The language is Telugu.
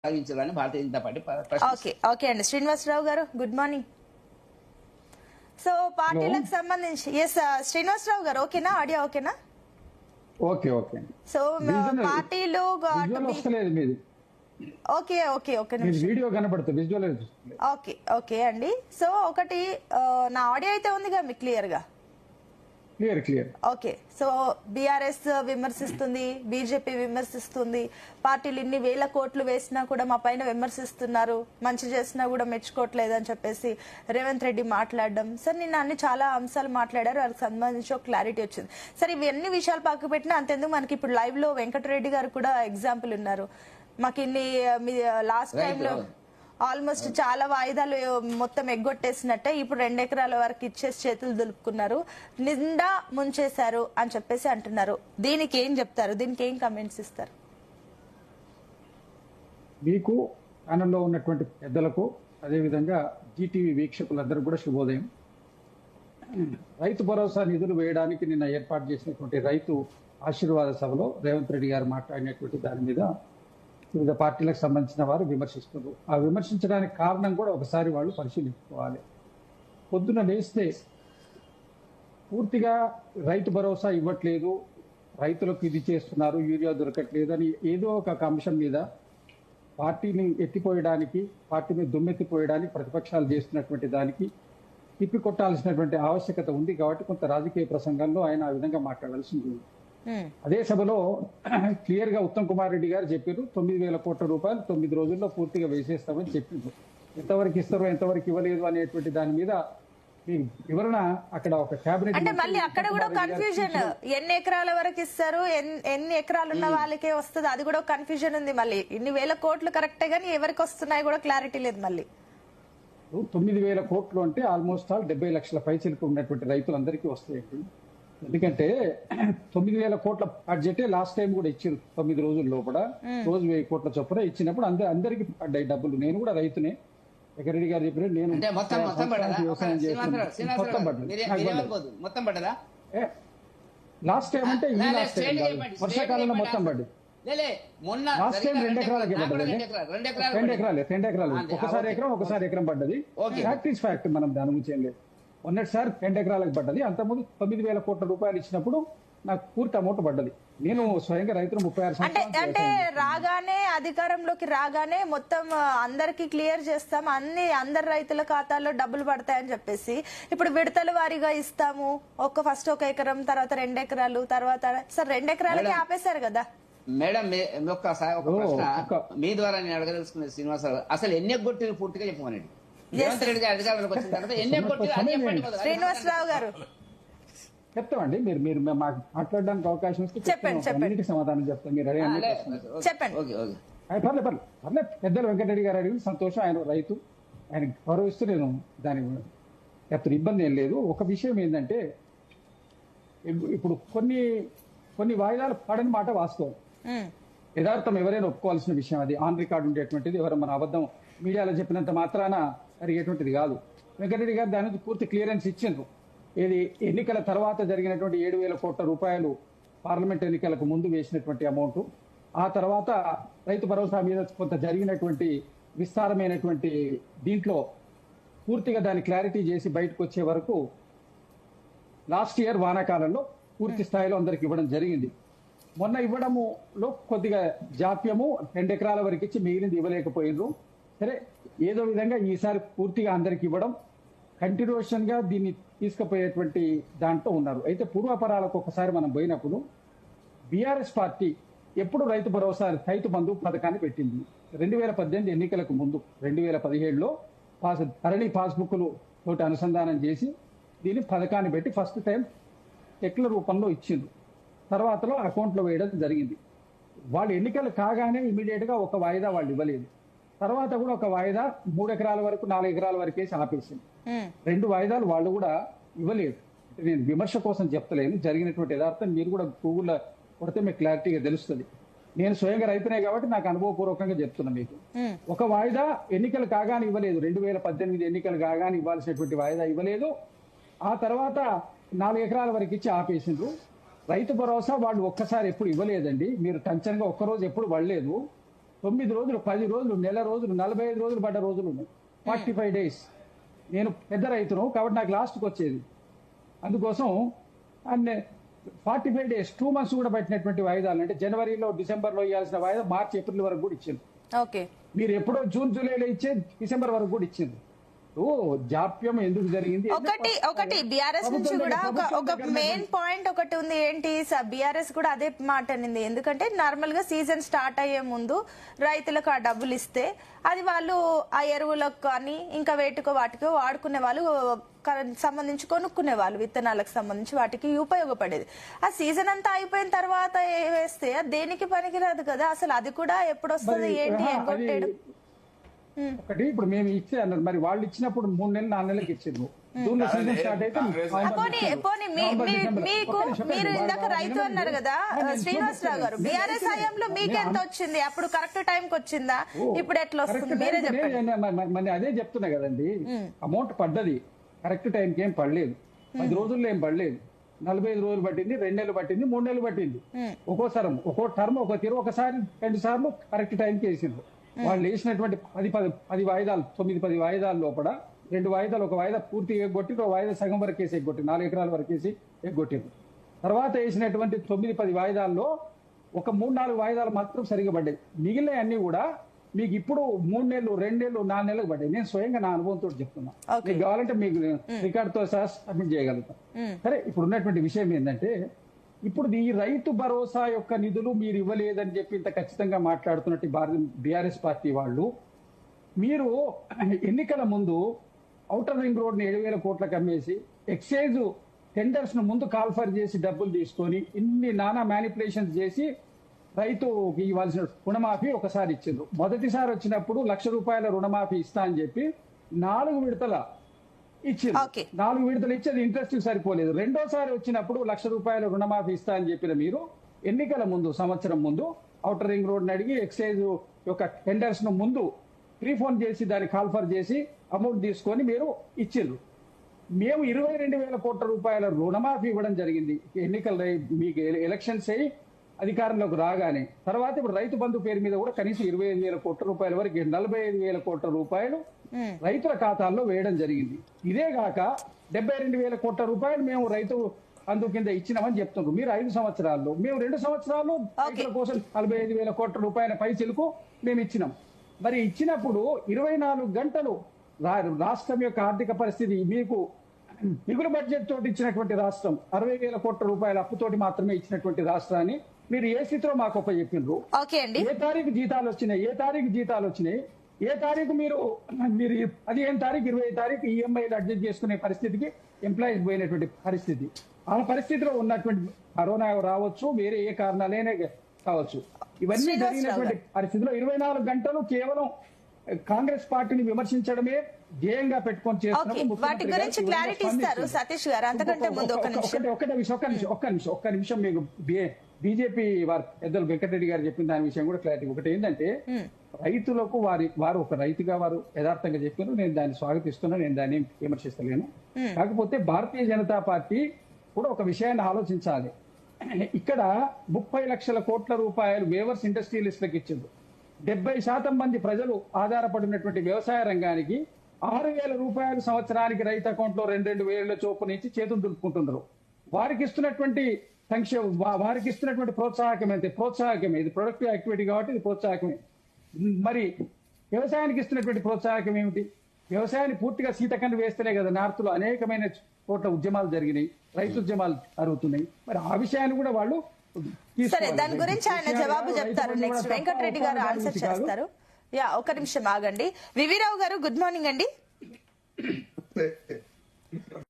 కొనసాగించాలని Bharatiya Janata party okay okay అండి శ్రీనివాసరావు గారు గుడ్ మార్నింగ్. సో పార్టీలకు సంబంధించి ఎస్ శ్రీనివాసరావు గారు ఓకేనా, ఆడియో ఓకేనా? Okay okay. సో పార్టీలు ఓకే ఓకే ఓకే వీడియో కనబడుతుంది, విజువల్ ఓకే ఓకే అండి. సో ఒకటి నా ఆడియో అయితే ఉందిగా మీకు క్లియర్ గా? Clear clear. Okay. So BRS విమర్శిస్తుంది, బీజేపీ విమర్శిస్తుంది, పార్టీలు ఇన్ని వేల కోట్లు వేసినా కూడా మా పైన విమర్శిస్తున్నారు, మంచి చేసినా కూడా మెచ్చుకోవట్లేదు అని చెప్పేసి రేవంత్ రెడ్డి మాట్లాడడం. సార్ నిన్న అన్ని చాలా అంశాలు మాట్లాడారు, వాళ్ళకి సంబంధించి ఒక క్లారిటీ వచ్చింది. సరే ఇవన్నీ విషయాలు పక్క పెట్టినా అంతెందుకు, మనకి ఇప్పుడు లైవ్ లో వెంకటరెడ్డి గారు కూడా ఎగ్జాంపుల్ ఉన్నారు. మాకు ఇన్ని లాస్ట్ టైంలో ఆల్మోస్ట్ చాలా వాయిదాలు మొత్తం ఎగ్గొట్టేసినట్టే ఇప్పుడు 2 ఎకరాల వరకు ఇచ్చేసి చేతులు దులుపుకున్నారు, నిండా ముంచేశారు అని చెప్పేసి అంటున్నారు. దీనికి ఏం చెప్తారు, దీనికి ఏం కమెంట్స్ ఇస్తారు? మీకు ప్యానల్లో ఉన్నటువంటి పెద్దలకు అదేవిధంగా జీటీవీ వీక్షకులందరూ కూడా శుభోదయం. రైతు భరోసా నిధులు వేయడానికి నిన్న ఏర్పాటు చేసినటువంటి రైతు ఆశీర్వాద సభలో రేవంత్ రెడ్డి గారు మాట్లాడినటువంటి దాని మీద వివిధ పార్టీలకు సంబంధించిన వారు విమర్శిస్తున్నారు. ఆ విమర్శించడానికి కారణం కూడా ఒకసారి వాళ్ళు పరిశీలించుకోవాలి. పొద్దున లేస్తే పూర్తిగా రైతు భరోసా ఇవ్వట్లేదు, రైతులకు ఇది చేస్తున్నారు, యూరియా దొరకట్లేదు అని ఏదో ఒక అంశం మీద పార్టీని ఎత్తిపోయడానికి, పార్టీని దుమ్మెత్తిపోయడానికి ప్రతిపక్షాలు చేస్తున్నటువంటి దానికి తిప్పి కొట్టాల్సినటువంటి ఆవశ్యకత ఉంది. కాబట్టి కొంత రాజకీయ ప్రసంగంలో ఆయన ఆ విధంగా మాట్లాడాల్సి ఉంటుంది. అదే సభలో క్లియర్ గా ఉత్తమ్ కుమార్ రెడ్డి గారు చెప్పారు, 9,000 కోట్ల రూపాయలు 9 రోజుల్లో పూర్తిగా వేసేస్తామని చెప్పిండ్రు. ఎంతవరకు ఇస్తారో ఎంతవరకు ఇవ్వలేదు అనేటువంటి దాని మీద వివరణ అక్కడ ఒక కేబినెట్ అంటే మళ్ళీ అక్కడ కూడా కన్ఫ్యూజన్, ఎన్ని ఎకరాల వరకు ఇస్తారు, ఎన్ని ఎకరాలు ఉన్న వాళ్ళకే వస్తుంది, అది కూడా కన్ఫ్యూజన్ ఉంది. మళ్ళీ ఇన్ని వేల కోట్లు కరెక్టే గానీ ఎవరికి వస్తున్నాయి కూడా క్లారిటీ లేదు. మళ్ళీ 9,000 కోట్లు అంటే ఆల్మోస్ట్ ఆల్ 70 లక్షల పైచలకు ఉన్నటువంటి రైతులందరికీ వస్తాయండి. ఎందుకంటే 9,000 కోట్ల బడ్జెట్ లాస్ట్ టైం కూడా ఇచ్చారు. 9 రోజుల్లో కూడా రోజు 1000 కోట్ల చొప్పున ఇచ్చినప్పుడు అందరికి పడ్డాయి డబ్బులు. నేను కూడా రైతునే, వెంకటరెడ్డి గారు చెప్పిన నేను వ్యవసాయం చేస్తున్నాను. లాస్ట్ టైం అంటే ఈ లాస్ట్ టైం వర్షాకాలంలో మొత్తం పడ్డది. లాస్ట్ టైం 2 ఎకరాలకి పడ్డది. 2 ఎకరాలు ఒకసారి ఎకరం పడ్డది. ఫ్యాక్ట్ ఈస్ ఫ్యాక్ట్, మనం దాని గురించి ఏం లేదు. మొన్నటిసారి 2 ఎకరాలకు పడ్డది. అంతకుముందు 9,000 కోట్ల రూపాయలు ఇచ్చినప్పుడు నాకు పూర్తి అమౌంట్ పడ్డది. నేను స్వయంగా రైతులు 36 అంటే రాగానే అధికారంలోకి రాగానే మొత్తం అందరికి క్లియర్ చేస్తాం, అందరి రైతుల ఖాతాల్లో డబ్బులు పడతాయని చెప్పేసి ఇప్పుడు విడతల వారీగా ఇస్తాము, ఫస్ట్ 1 ఎకరం, తర్వాత 2 ఎకరాలు, తర్వాత సార్ 2 ఎకరాలకి ఆపేశారు కదా మేడం. ఒక ప్రశ్న మీ ద్వారా నేను అడగదలుచుకునే శ్రీనివాసరావు, అసలు ఎన్ని కొట్టిలు పూర్తిగా చెప్పమనండి. రేవంత్ రెడ్డి గారి అధికారంలోకి వచ్చిన తర్వాత ఎన్ని కొట్టిలు శ్రీనివాసరావు గారు చెప్తామండి. మీరు మాకు మాట్లాడడానికి అవకాశం ఇస్తే అన్నిటికీ సమాధానం చెప్తాం. మీరు పర్లేదు. పెద్దలు వెంకటరెడ్డి గారు అడిగి సంతోషం, ఆయన రైతు, ఆయన గౌరవిస్తూ నేను దాని చెప్తాను, ఇబ్బంది ఏం లేదు. ఒక విషయం ఏంటంటే ఇప్పుడు కొన్ని వాయిదాలు పడని మాట వాస్తవం, యథార్థం, ఎవరైనా ఒప్పుకోవాల్సిన విషయం. అది ఆన్ రికార్డు ఉండేటువంటిది, ఎవరు మన అబద్ధం మీడియాలో చెప్పినంత మాత్రాన జరిగేటువంటిది కాదు. వెంకటరెడ్డి గారు దాని నుంచి పూర్తి క్లియరెన్స్ ఇచ్చిండ్రు. ఇది ఎన్నికల తర్వాత జరిగినటువంటి 7,000 కోట్ల రూపాయలు పార్లమెంట్ ఎన్నికలకు ముందు వేసినటువంటి అమౌంట్, ఆ తర్వాత రైతు భరోసా మీద కొంత జరిగినటువంటి విస్తారమైనటువంటి దీంట్లో పూర్తిగా దాన్ని క్లారిటీ చేసి బయటకు వచ్చే వరకు లాస్ట్ ఇయర్ వానాకాలంలో పూర్తి స్థాయిలో అందరికి ఇవ్వడం జరిగింది. మొన్న ఇవ్వడములో కొద్దిగా జాప్యము, 2 ఎకరాల వరకు ఇచ్చి మిగిలింది ఇవ్వలేకపోయినరు. సరే, ఏదో విధంగా ఈసారి పూర్తిగా అందరికి ఇవ్వడం, కంటిన్యూషన్ గా దీన్ని తీసుకుపోయేటువంటి దాంట్లో ఉన్నారు. అయితే పూర్వపరాలకు ఒకసారి మనం పోయినప్పుడు బీఆర్ఎస్ పార్టీ ఎప్పుడు రైతు భరోసా, రైతు బంధు పథకాన్ని పెట్టింది 2018 ఎన్నికలకు ముందు. 2017లో ధరణి పాస్బుక్లు తోటి అనుసంధానం చేసి దీన్ని పథకాన్ని పెట్టి ఫస్ట్ టైం చెక్ల రూపంలో ఇచ్చిండ్రు. తర్వాతలో అకౌంట్లో వేయడం జరిగింది. వాళ్ళు ఎన్నికలు కాగానే ఇమీడియట్ గా ఒక వాయిదా వాళ్ళు ఇవ్వలేదు. తర్వాత కూడా ఒక వాయిదా 3 ఎకరాల వరకు 4 ఎకరాల వరకు వేసి ఆపేసింది. 2 వాయిదాలు వాళ్ళు కూడా ఇవ్వలేదు. నేను విమర్శ కోసం చెప్తలేను, జరిగినటువంటి యథార్థం మీరు కూడా గూగుల్లో కొడితే మీకు క్లారిటీగా తెలుస్తుంది. నేను స్వయంగా రైతునే కాబట్టి నాకు అనుభవపూర్వకంగా చెప్తున్నా మీకు. ఒక వాయిదా ఎన్నికలు కాగానే ఇవ్వలేదు, 2018 ఎన్నికలు కాగానే ఇవ్వాల్సినటువంటి వాయిదా ఇవ్వలేదు. ఆ తర్వాత 4 ఎకరాల వరకు ఇచ్చి ఆపేసిండ్రు. రైతు భరోసా వాళ్ళు ఒక్కసారి ఎప్పుడు ఇవ్వలేదండి. మీరు టంచన్గా ఒక్కరోజు ఎప్పుడు పడలేదు. 9 రోజులు, 10 రోజులు, నెల రోజులు, 45 రోజులు పడ్డ రోజులు ఉన్నాయి. 45 days. నేను పెద్ద రైతును కాబట్టి నాకు లాస్ట్కి వచ్చేది. అందుకోసం అన్ని 45 days, 2 months కూడా పట్టినటువంటి వాయిదాలు, అంటే జనవరిలో, డిసెంబర్లో ఇవ్వాల్సిన వాయిదా మార్చి, ఏప్రిల్ వరకు కూడా ఇచ్చింది. ఓకే, మీరు ఎప్పుడో జూన్, జూలైలో ఇచ్చే డిసెంబర్ వరకు కూడా ఇచ్చింది. జాప్యం ఎందుకు జరిగింది? ఒకటి బీఆర్ఎస్ నుంచి కూడా ఒక మెయిన్ పాయింట్ ఒకటి ఉంది. ఏంటి, బీఆర్ఎస్ కూడా అదే మాట అనింది. ఎందుకంటే నార్మల్ గా సీజన్ స్టార్ట్ అయ్యే ముందు రైతులకు ఆ డబ్బులు ఇస్తే అది వాళ్ళు ఆ ఎరువులకు కానీ ఇంకా వేటికో వాటికో వాడుకునే వాళ్ళు, సంబంధించి కొనుక్కునే వాళ్ళు, విత్తనాలకు సంబంధించి వాటికి ఉపయోగపడేది. ఆ సీజన్ అంతా అయిపోయిన తర్వాత వేస్తే దేనికి పనికిరాదు కదా. అసలు అది కూడా ఎప్పుడు వస్తుంది, ఏంటి ఎగ్గొట్టేయడం. ఒకటి ఇప్పుడు మేము ఇచ్చే అన్నారు, మరి వాళ్ళు ఇచ్చినప్పుడు 3 నెలలు 4 నెలలకు ఇచ్చిండ్రు. జూన్లో సీజన్ స్టార్ట్ అయితే మీరు ఇందాక రైతు అన్నారు కదా శ్రీనివాసరావు గారు, బీఆర్ఎస్ హయాంలో మీకు ఎంత వచ్చింది? అప్పుడు కరెక్ట్ టైం కి వచ్చిందా? ఇప్పుడు ఎట్లా వస్తుంది మీరే చెప్పండి. మరి అదే చెప్తున్నా కదండి, అమౌంట్ పడ్డది, కరెక్ట్ టైంకి ఏం పడలేదు. 10 రోజుల్లో ఏం పడలేదు. 45 రోజులు పట్టింది, 2 నెలలు పట్టింది, 3 నెలలు పట్టింది. ఒక్కో టర్మ్ ఒక తీరు, ఒకసారి 2 సార్లు కరెక్ట్ టైంకి వేసిండ్రు. వాళ్ళు వేసినటువంటి 10 వాయిదాలు, 9-10 వాయిదాల లోపల 2 వాయిదాలు, ఒక వాయిదా పూర్తిగా ఎగ్గొట్టి, ఒక వాయిదా సగం వరకు వేసి ఎగ్గొట్టి, 4 ఎకరాల వరకు వేసి ఎగ్గొట్టారు. తర్వాత వేసినటువంటి 9-10 వాయిదాల్లో ఒక 3-4 వాయిదాలు మాత్రం సరిగా పడ్డాయి. మిగిలిన అన్ని కూడా మీకు ఇప్పుడు 3 నెలలు, 2 నెలలు, 4 నెలలకు పడ్డాయి. నేను స్వయంగా నా అనుభవంతో చెప్తున్నా. మీకు కావాలంటే మీకు రికార్డుతో సహా సబ్మిట్ చేయగలుగుతాం. సరే, ఇప్పుడు ఉన్నటువంటి విషయం ఏంటంటే, ఇప్పుడు ఈ రైతు భరోసా యొక్క నిధులు మీరు ఇవ్వలేదని చెప్పి ఇంత ఖచ్చితంగా మాట్లాడుతున్నట్టు బీఆర్ఎస్ పార్టీ వాళ్ళు, మీరు ఎన్నికల ముందు ఔటర్ రింగ్ రోడ్ ని 7,000 కోట్లకు అమ్మేసి, ఎక్సైజ్ టెండర్స్ ను ముందు కాల్ఫర్ చేసి డబ్బులు తీసుకొని, ఇన్ని నానా మ్యానిపులేషన్స్ చేసి రైతుకి ఇవ్వాల్సిన రుణమాఫీ ఒకసారి ఇచ్చిండ్రు. మొదటిసారి వచ్చినప్పుడు ₹1,00,000 రుణమాఫీ ఇస్తా అని చెప్పి 4 విడతల ఇచ్చింది. 4 విడతలు ఇచ్చేది ఇంట్రెస్ట్ సరిపోలేదు. రెండోసారి వచ్చినప్పుడు ₹1,00,000 రుణమాఫీ ఇస్తా అని చెప్పిన మీరు ఎన్నికల ముందు, సంవత్సరం ముందు ఔటర్ రింగ్ రోడ్ ని అడిగి ఎక్సైజ్ యొక్క టెండర్స్ ను ముందు ప్రీఫోన్ చేసి దాన్ని కాల్ఫర్ చేసి అమౌంట్ తీసుకొని మీరు ఇచ్చిండ్రు. మేము 22,000 కోట్ల రూపాయల రుణమాఫీ ఇవ్వడం జరిగింది. ఎన్నికలు మీకు ఎలక్షన్స్ అయ్యి అధికారంలోకి రాగానే. తర్వాత ఇప్పుడు రైతు బంధు పేరు మీద కూడా కనీసం 25,000 కోట్ల రూపాయల వరకు, 45,000 కోట్ల రూపాయలు రైతుల ఖాతాల్లో వేయడం జరిగింది. ఇదే కాక 72,000 కోట్ల రూపాయలు మేము రైతు బంధు కింద ఇచ్చినామని చెప్తున్నారు. మీరు 5 సంవత్సరాల్లో, మేము 2 సంవత్సరాలు రైతుల కోసం 45,000 కోట్ల రూపాయల పై చిలుకు మేము ఇచ్చినాం. మరి ఇచ్చినప్పుడు 24 గంటలు రాష్ట్రం యొక్క ఆర్థిక పరిస్థితి, మీకు మిగులు బడ్జెట్ తోటి ఇచ్చినటువంటి రాష్ట్రం, 60,000 కోట్ల రూపాయల అప్పుతోటి మాత్రమే ఇచ్చినటువంటి రాష్ట్రాన్ని మీరు ఏ స్థితిలో మాకు చెప్పిండ్రు? ఏ తారీఖు జీతాలు వచ్చినాయి, ఏ తారీఖు మీరు 15 తారీఖు, 20 తారీఖు ఈఎంఐలు అడ్జస్ట్ చేసుకునే పరిస్థితికి ఎంప్లాయీస్ పోయినటువంటి పరిస్థితి. ఆ పరిస్థితిలో ఉన్నటువంటి కరోనా రావచ్చు, వేరే ఏ కారణాలైనా కావచ్చు, ఇవన్నీ జరిగినటువంటి పరిస్థితిలో 24 గంటలు కేవలం కాంగ్రెస్ పార్టీని విమర్శించడమే ధ్యేయంగా పెట్టుకొని చేస్తున్నారు. వాటి గురించి క్లారిటీ ఇస్తారు సతీష్ గారు. అంతకంటే ముందు ఒక్క నిమిషం మీకు బీజేపీ వారు పెద్దలు వెంకటరెడ్డి గారు చెప్పిన దాని విషయం కూడా క్లారిటీ. ఒకటి ఏంటంటే, రైతులకు వారు ఒక రైతుగా వారు యథార్థంగా చెప్పారు, నేను దాన్ని స్వాగతిస్తున్నా, నేను దాన్ని విమర్శిస్తలేను. కాకపోతే భారతీయ జనతా పార్టీ కూడా ఒక విషయాన్ని ఆలోచించాలి. ఇక్కడ 30 లక్షల కోట్ల రూపాయలు వేవర్స్ ఇండస్ట్రియలిస్టులకు ఇచ్చింది. 70% మంది ప్రజలు ఆధారపడినటువంటి వ్యవసాయ రంగానికి 6,000 రూపాయలు సంవత్సరానికి రైతు అకౌంట్ లో 2,000 చొప్పున ఇచ్చి చేతులు దులుపుకుంటున్నారు. వారికి ఇస్తున్నటువంటి సంక్షేమం, వారికి ఇస్తున్నటువంటి ప్రోత్సాహకమే. ఇది ప్రొడక్టివ్ యాక్టివిటీ కాబట్టి ఇది ప్రోత్సాహకమే. మరి వ్యవసాయానికి ఇస్తున్నటువంటి ప్రోత్సాహకం ఏమిటి? వ్యవసాయాన్ని పూర్తిగా శీతకన్ను వేస్తేనే కదా నార్త్ లో అనేకమైన చోట్ల ఉద్యమాలు జరిగినాయి, రైతు ఉద్యమాలు జరుగుతున్నాయి. మరి ఆ విషయాన్ని కూడా వాళ్ళు సరే, దాని గురించి ఆయన జవాబు చెప్తారు. నెక్స్ట్ వెంకటరెడ్డి గారు ఆన్సర్ చేస్తారు. ఒక నిమిషం ఆగండి. వివిరావు గారు, గుడ్ మార్నింగ్ అండి.